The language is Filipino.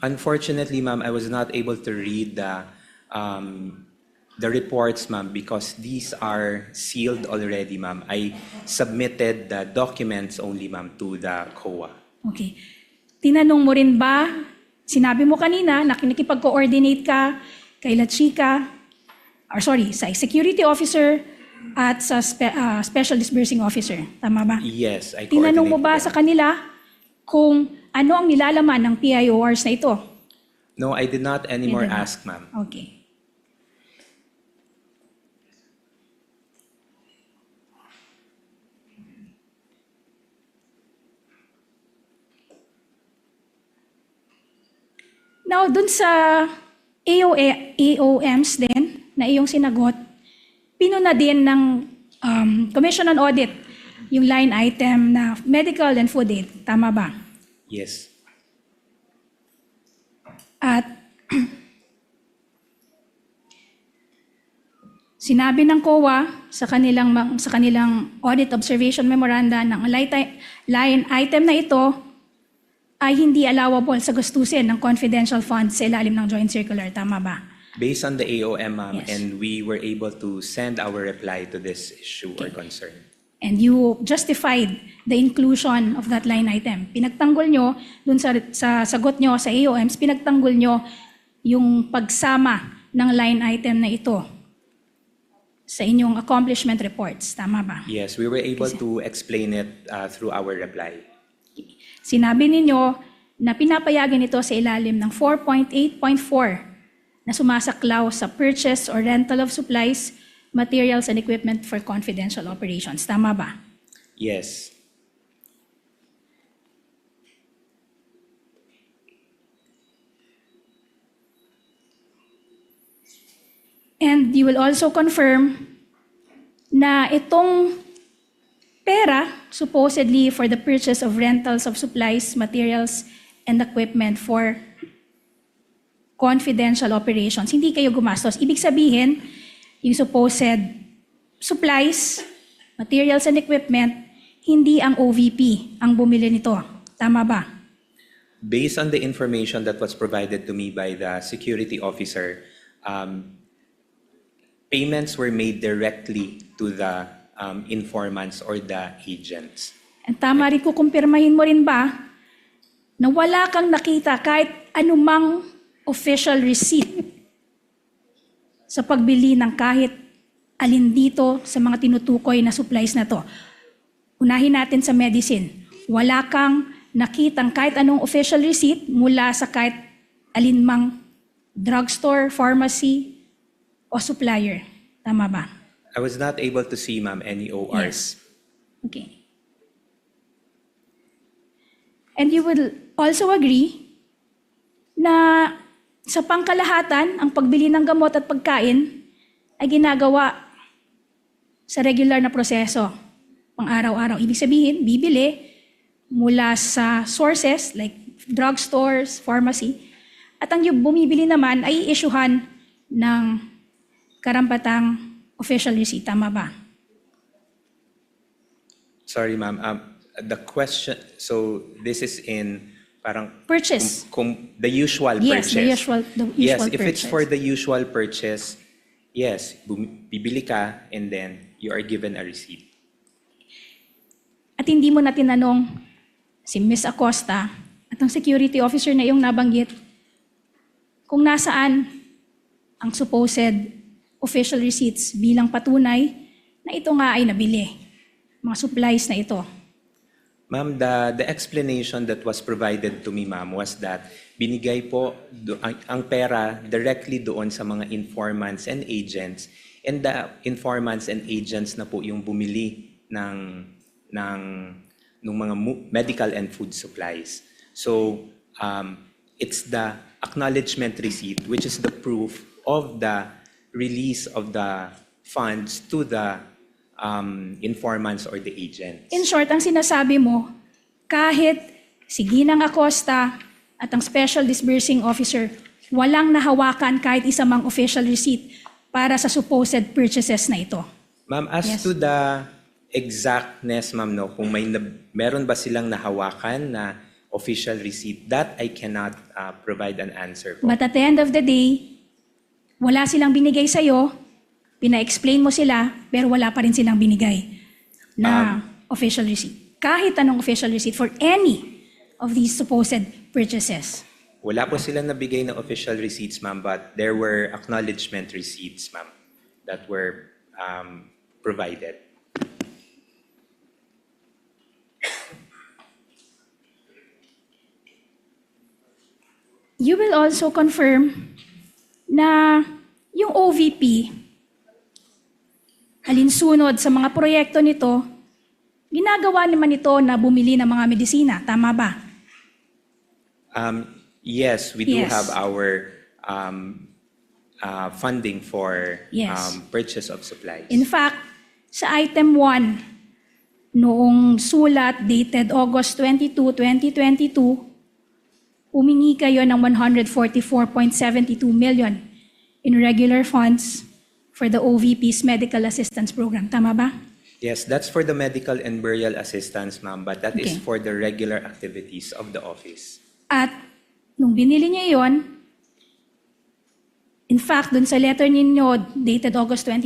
Unfortunately, ma'am, I was not able to read the reports, ma'am, because these are sealed already, ma'am. I submitted the documents only, ma'am, to the COA. Okay. Tinanong mo rin ba, sinabi mo kanina na nakikipag-coordinate ka kay La Chica, sa security officer at sa special disbursing officer. Tama ba? Yes, I Tinanong mo ba coordinated sa them. kanila kung ano ang nilalaman ng PIORs na ito? No, I did not anymore You did not. ask, ma'am. Okay. Now, dun sa AOMs din na iyong sinagot, pinuna din ng Commission on Audit yung line item na medical and food aid. Tama ba? Yes. At sinabi ng COA sa kanilang audit observation memoranda ng line item na ito ay hindi allowable sa gastusin ng confidential funds sa ilalim ng joint circular. Tama ba? Based on the AOM, ma'am, Yes. and we were able to send our reply to this issue or concern. And you justified the inclusion of that line item. Pinagtanggol nyo, dun sa sagot nyo sa AOMs, pinagtanggol nyo yung pagsama ng line item na ito sa inyong accomplishment reports. Tama ba? Yes, we were able to explain it through our reply. Sinabi ninyo na pinapayagan ito sa ilalim ng 4.8.4 na sumasaklaw sa purchase or rental of supplies, materials, and equipment for confidential operations. Tama ba? Yes. And you will also confirm na itong pera, supposedly for the purchase of rentals of supplies, materials, and equipment for confidential operations, hindi kayo gumastos. Ibig sabihin, yung supposed supplies, materials, and equipment, hindi ang OVP ang bumili nito. Tama ba? Based on the information that was provided to me by the security officer, payments were made directly to the informants or the agents. And tama rin kukumpirmahin mo rin ba na wala kang nakita kahit anumang official receipt sa pagbili ng kahit alin dito sa mga tinutukoy na supplies na to? Unahin natin sa medicine. Wala kang nakitang kahit anong official receipt mula sa kahit alinmang drugstore, pharmacy, o supplier. Tama ba? I was not able to see, ma'am, any ORs. Yes. Okay. And you will also agree na sa pangkalahatan, ang pagbili ng gamot at pagkain ay ginagawa sa regular na proseso, pang-araw-araw. Ibig sabihin, bibili mula sa sources like drugstores, pharmacy, at ang bumibili naman ay i-issuehan ng karampatang official receipt. Tama ba? Sorry, ma'am. The question, so this is in parang Purchase. the usual Yes, purchase. the usual Yes, purchase. if it's for the usual purchase, yes, bibili ka and then you are given a receipt. At hindi mo na tinanong si Ms. Acosta at ang security officer na iyong nabanggit kung nasaan ang supposed official receipts bilang patunay na ito nga ay nabili, mga supplies na ito. Ma'am, the explanation that was provided to me, ma'am, was that binigay po ang pera directly doon sa mga informants and agents, and the informants and agents na po yung bumili ng mga medical and food supplies. So it's the acknowledgement receipt, which is the proof of the release of the funds to the informants or the agents. In short, ang sinasabi mo, kahit si Ginang Acosta at ang Special Disbursing Officer, walang nahawakan kahit isa mang official receipt para sa supposed purchases na ito. Ma'am, as Yes. to the exactness, ma'am, no, kung meron ba silang nahawakan na official receipt. That I cannot provide an answer po. But at the end of the day, wala silang binigay sa'yo, pina-explain mo sila, pero wala pa rin silang binigay na official receipt. Kahit anong official receipt for any of these supposed purchases. Wala po silang nabigay na official receipts, ma'am, but there were acknowledgement receipts, ma'am, that were provided. You will also confirm na yung OVP, alinsunod sa mga proyekto nito, ginagawa naman ito na bumili ng mga medisina. Tama ba? Yes, we do Yes. have our funding for Yes. purchase of supplies. In fact, sa item 1, noong sulat dated August 22, 2022, humingi kayo ng 144.72 million in regular funds for the OVP's medical assistance program. Tama ba? Yes, that's for the medical and burial assistance, ma'am, but that is Okay. for the regular activities of the office. At nung binili niyo yon, in fact, dun sa letter ninyo dated August 20,